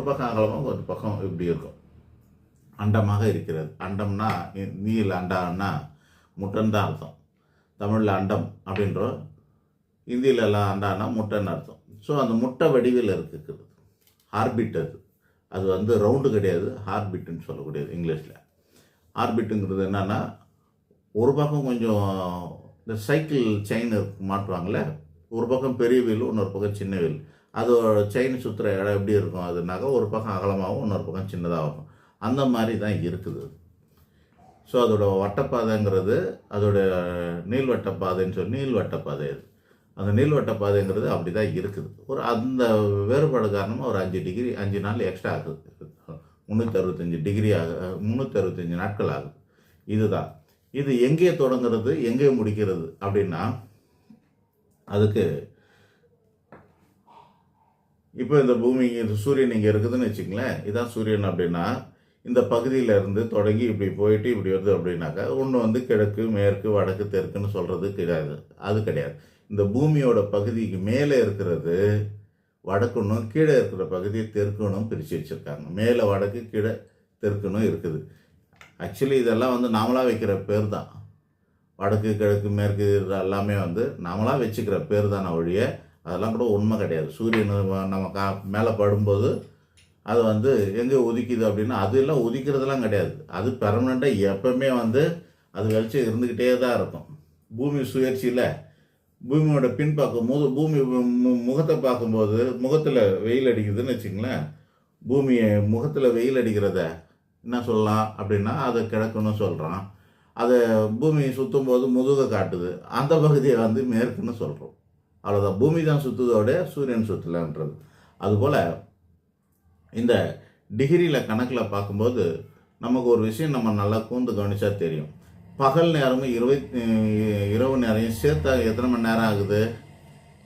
பக்கம் அகலமாக ஒரு பக்கம் இப்படி இருக்கும். அண்டமாக இருக்கிறது. அண்டம்னா நீல அண்டான்னா முட்டைன்னு தான் அர்த்தம். தமிழில் அண்டம் அப்படின்றோம், ஹிந்தியில எல்லாம் அண்டான்னா முட்டைன்னு அர்த்தம். ஸோ அந்த முட்டை வடிவில் இருக்குது ஆர்பிட். அது வந்து ரவுண்டு கிடையாது, ஆர்பிட்டுன்னு சொல்லக்கூடியது இங்கிலீஷில். ஆர்பிட்டுங்கிறது என்னென்னா, ஒரு பக்கம் கொஞ்சம் இந்த சைக்கிள் செயின் மாட்டுவாங்கள்ல, ஒரு பக்கம் பெரிய வீல், இன்னொரு பக்கம் சின்ன வீல். அதோட செயின் சுற்றுற இடம் எப்படி இருக்கும் அதுனாக்கா, ஒரு பக்கம் அகலமாகவும் இன்னொரு பக்கம் சின்னதாகும். அந்த மாதிரி தான் இருக்குது. ஸோ அதோட வட்டப்பாதைங்கிறது அதோட நீள்வட்ட பாதைன்னு சொல்லி நீள்வட்ட பாதை. அந்த நீள்வட்ட பாதைங்கிறது அப்படி தான் இருக்குது. ஒரு அந்த வேறுபாடு காரணமாக ஒரு 5 டிகிரி 5 நாள் எக்ஸ்ட்ரா ஆகுது. 365 டிகிரி 365 நாட்கள் ஆகுது. இதுதான். இது எங்கே தொடங்குறது எங்கே முடிக்கிறது அப்படின்னா, அதுக்கு இப்போ இந்த பூமி சூரியன் இங்கே இருக்குதுன்னு வச்சுங்களேன். இதுதான் சூரியன் அப்படின்னா, இந்த பகுதியிலேருந்து தொடங்கி இப்படி போயிட்டு இப்படி வருது அப்படின்னாக்கா, ஒன்று வந்து கிழக்கு மேற்கு வடக்கு தெற்குன்னு சொல்கிறது கிடையாது. அது கிடையாது. இந்த பூமியோட பகுதிக்கு மேலே இருக்கிறது வடக்குன்னும், கீழே இருக்கிற பகுதியை தெற்குன்னும் பிரித்து வச்சுருக்காங்க. மேலே வடக்கு கீழே தெற்குன்னும் இருக்குது. ஆக்சுவலி இதெல்லாம் வந்து நாமளாக வைக்கிற பேர் தான். வடக்கு கிழக்கு மேற்கு எல்லாமே வந்து நாமளாக வச்சுக்கிற பேர் தானே ஒழிய அதெல்லாம் கூட உண்மை கிடையாது. சூரியன் நம்ம மேலே படும்போது அது வந்து எங்கே உதிக்குது அப்படின்னா, அது எல்லாம் உதிக்கிறதுலாம் கிடையாது. அது பெர்மனெண்ட்டாக எப்பவுமே வந்து அது வெளிச்சம் இருந்துக்கிட்டே தான் இருக்கும். பூமி சுழற்சியில் பூமியோட பின் பார்க்கும்போது பூமி முகத்தை பார்க்கும்போது முகத்தில் வெயில் அடிக்குதுன்னு வச்சுங்களேன். பூமியை முகத்தில் வெயில் அடிக்கிறத என்ன சொல்லலாம் அப்படின்னா, அதை கிழக்குன்னு சொல்கிறான். அதை பூமி சுற்றும் போது முதுகை காட்டுது, அந்த பகுதியை வந்து மேற்குன்னு சொல்கிறோம். அவ்வளோதான். பூமி தான் சுற்றுதோட சூரியன் சுற்றலன்றது. அதுபோல் இந்த டிகிரியில் கணக்கில் பார்க்கும்போது நமக்கு ஒரு விஷயம் நம்ம நல்லா கூர்ந்து கவனித்தா தெரியும். பகல் நேரமும் இரவு நேரம் சேர்த்தா எத்தனை மணி நேரம் ஆகுது?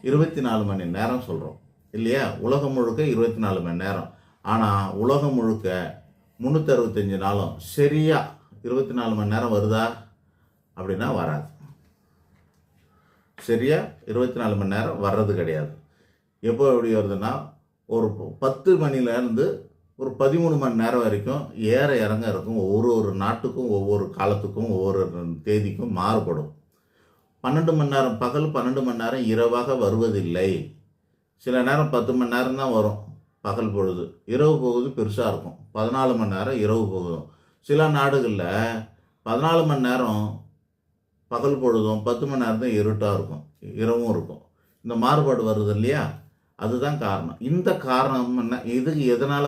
24 மணி நேரம் சொல்கிறோம் இல்லையா? உலகம் முழுக்க 24 மணி நேரம். ஆனால் உலகம் முழுக்க 365 நாளும் சரியாக 24 மணி நேரம் வருதா அப்படின்னா வராது. சரியாக 24 மணி நேரம் வர்றது கிடையாது. எப்போ எப்படி வருதுன்னா, ஒரு 10 மணிலேருந்து ஒரு 13 மணி நேரம் வரைக்கும் ஏற இறங்க இருக்கும். ஒவ்வொரு நாட்டுக்கும் ஒவ்வொரு காலத்துக்கும் ஒவ்வொரு தேதிக்கும் மாறுபடும். 12 மணி நேரம் பகல், 12 மணி நேரம் இரவாக வருவதில்லை. சில நேரம் 10 மணி நேரம் தான் வரும் பகல் பொழுது. இரவு பொழுது பெருசாக இருக்கும். 14 மணி நேரம் இரவு போகுதும். சில நாடுகளில் 14 மணி நேரம் பகல் பொழுதும் 10 மணி நேரம் தான் இருட்டாக இருக்கும், இரவும் இருக்கும். இந்த மாறுபாடு வருது இல்லையா? அதுதான் காரணம். இந்த காரணம் என்ன, இதுக்கு எதனால்